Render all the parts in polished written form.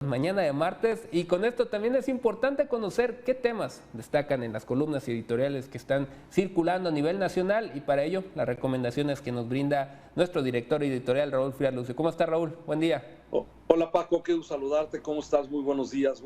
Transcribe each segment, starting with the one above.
Mañana de martes, y con esto también es importante conocer qué temas destacan en las columnas editoriales que están circulando a nivel nacional, y para ello las recomendaciones que nos brinda nuestro director editorial Raúl Frias Lucio. ¿Cómo está, Raúl? Buen día. Hola Paco, qué gusto saludarte, ¿cómo estás? Muy buenos días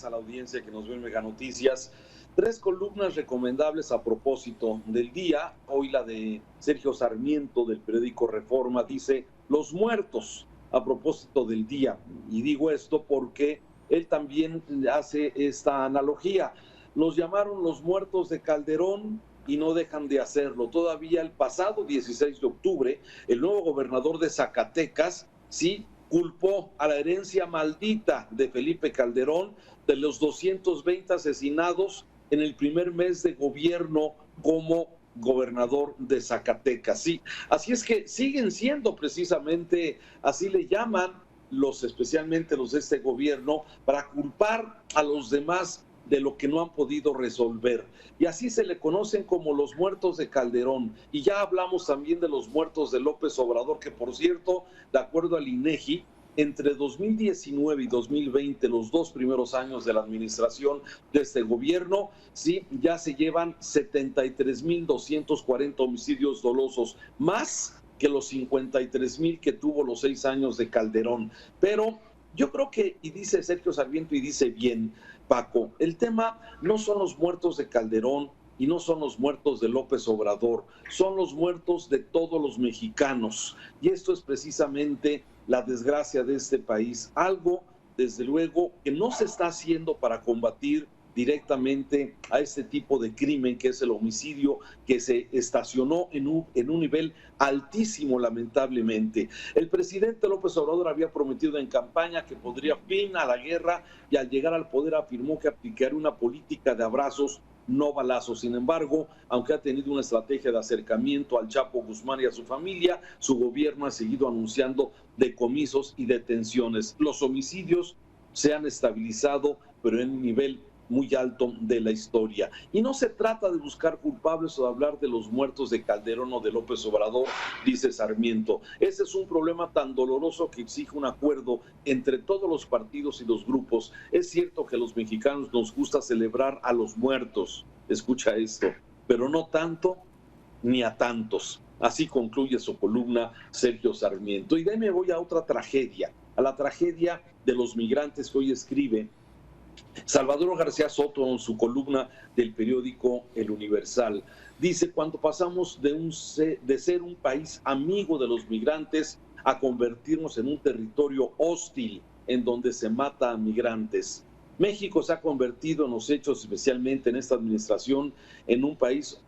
a la audiencia que nos ve en Mega Noticias. 3 columnas recomendables a propósito del día. Hoy la de Sergio Sarmiento del periódico Reforma dice Los muertos, a propósito del día. Y digo esto porque él también hace esta analogía. Los llamaron los muertos de Calderón y no dejan de hacerlo. Todavía el pasado 16 de octubre, el nuevo gobernador de Zacatecas, sí, culpó a la herencia maldita de Felipe Calderón de los 220 asesinados en el primer mes de gobierno como gobernador de Zacatecas. Sí, así es que siguen siendo precisamente, así le llaman especialmente los de este gobierno, para culpar a los demás de lo que no han podido resolver. Y así se le conocen como los muertos de Calderón. Y ya hablamos también de los muertos de López Obrador, que por cierto, de acuerdo al INEGI, entre 2019 y 2020, los 2 primeros años de la administración de este gobierno, sí, ya se llevan 73,240 homicidios dolosos, más que los 53,000 que tuvo los 6 años de Calderón. Pero yo creo que, y dice Sergio Sarmiento, y dice bien, Paco, el tema no son los muertos de Calderón y no son los muertos de López Obrador, son los muertos de todos los mexicanos. Y esto es precisamente la desgracia de este país, algo, desde luego, que no se está haciendo para combatir directamente a este tipo de crimen, que es el homicidio, que se estacionó en un nivel altísimo, lamentablemente. El presidente López Obrador había prometido en campaña que pondría fin a la guerra, y al llegar al poder afirmó que aplicaría una política de abrazos, no balazos. Sin embargo, aunque ha tenido una estrategia de acercamiento al Chapo Guzmán y a su familia, su gobierno ha seguido anunciando decomisos y detenciones. Los homicidios se han estabilizado, pero en un nivel muy alto de la historia. Y no se trata de buscar culpables o de hablar de los muertos de Calderón o de López Obrador, dice Sarmiento. Ese es un problema tan doloroso que exige un acuerdo entre todos los partidos y los grupos. Es cierto que a los mexicanos nos gusta celebrar a los muertos, escucha esto, pero no tanto ni a tantos. Así concluye su columna Sergio Sarmiento. Y de ahí me voy a otra tragedia, a la tragedia de los migrantes que hoy escribe Salvador García Soto en su columna del periódico El Universal. Dice: cuando pasamos de ser un país amigo de los migrantes a convertirnos en un territorio hostil en donde se mata a migrantes. México se ha convertido en los hechos, especialmente en esta administración, en un país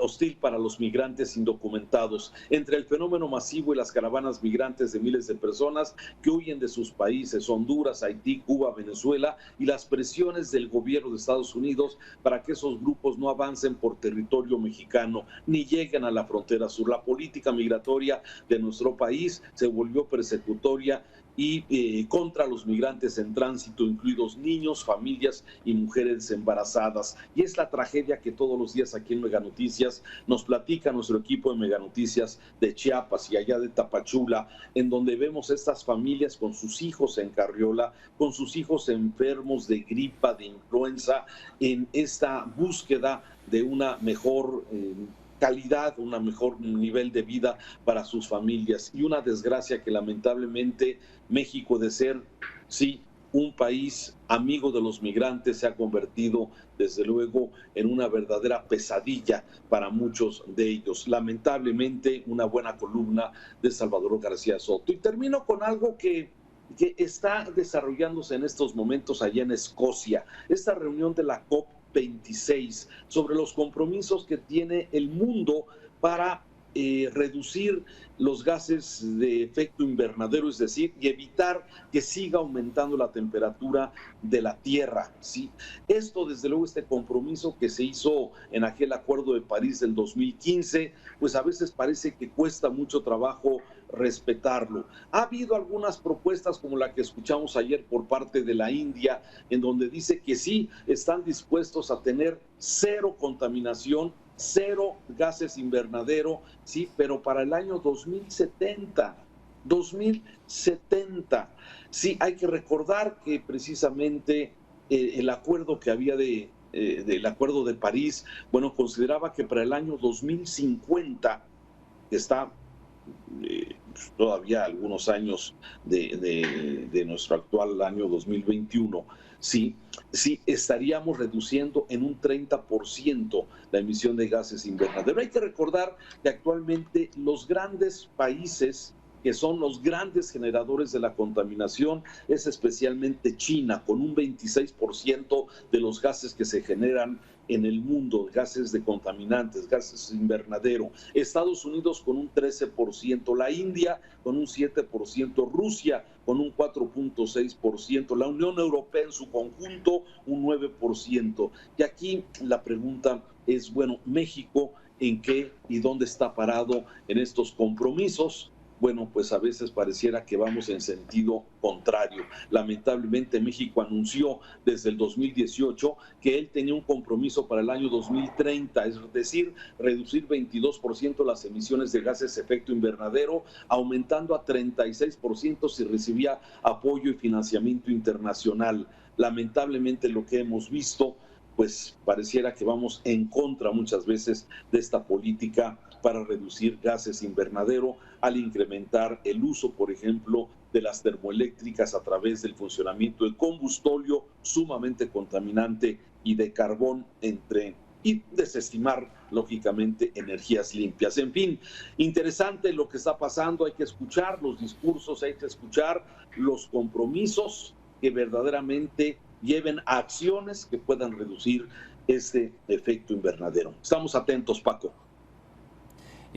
hostil para los migrantes indocumentados. Entre el fenómeno masivo y las caravanas migrantes de miles de personas que huyen de sus países, Honduras, Haití, Cuba, Venezuela, y las presiones del gobierno de Estados Unidos para que esos grupos no avancen por territorio mexicano ni lleguen a la frontera sur. La política migratoria de nuestro país se volvió persecutoria y contra los migrantes en tránsito, incluidos niños, familias y mujeres embarazadas. Y es la tragedia que todos los días aquí en Mega Noticias nos platica nuestro equipo de Mega Noticias de Chiapas y allá de Tapachula, en donde vemos estas familias con sus hijos en carriola, con sus hijos enfermos de gripa, de influenza, en esta búsqueda de una mejor calidad, un mejor nivel de vida para sus familias. Y una desgracia que lamentablemente México, de ser, sí, un país amigo de los migrantes, se ha convertido desde luego en una verdadera pesadilla para muchos de ellos. Lamentablemente, una buena columna de Salvador García Soto. Y termino con algo que está desarrollándose en estos momentos allá en Escocia, esta reunión de la COP26 sobre los compromisos que tiene el mundo para reducir los gases de efecto invernadero, es decir, y evitar que siga aumentando la temperatura de la Tierra, ¿sí? Esto, desde luego, este compromiso que se hizo en aquel Acuerdo de París del 2015, pues a veces parece que cuesta mucho trabajo respetarlo. Ha habido algunas propuestas como la que escuchamos ayer por parte de la India, en donde dice que sí, están dispuestos a tener cero contaminación, cero gases invernadero, sí, pero para el año 2070. sí, hay que recordar que precisamente el acuerdo que había del Acuerdo de París, bueno, consideraba que para el año 2050, que está todavía algunos años de nuestro actual año 2021, sí, sí estaríamos reduciendo en un 30% la emisión de gases invernadero. Hay que recordar que actualmente los grandes países que son los grandes generadores de la contaminación, es especialmente China, con un 26% de los gases que se generan en el mundo, gases de contaminantes, gases invernadero. Estados Unidos con un 13%, la India con un 7%, Rusia con un 4.6%, la Unión Europea en su conjunto un 9%. Y aquí la pregunta es, bueno, México, ¿en qué y dónde está parado en estos compromisos? Bueno, pues a veces pareciera que vamos en sentido contrario. Lamentablemente México anunció desde el 2018 que él tenía un compromiso para el año 2030, es decir, reducir 22% las emisiones de gases de efecto invernadero, aumentando a 36% si recibía apoyo y financiamiento internacional. Lamentablemente lo que hemos visto, pues pareciera que vamos en contra muchas veces de esta política para reducir gases invernadero al incrementar el uso, por ejemplo, de las termoeléctricas a través del funcionamiento del combustóleo sumamente contaminante y de carbón y desestimar, lógicamente, energías limpias. En fin, interesante lo que está pasando, hay que escuchar los discursos, hay que escuchar los compromisos que verdaderamente lleven a acciones que puedan reducir este efecto invernadero. Estamos atentos, Paco.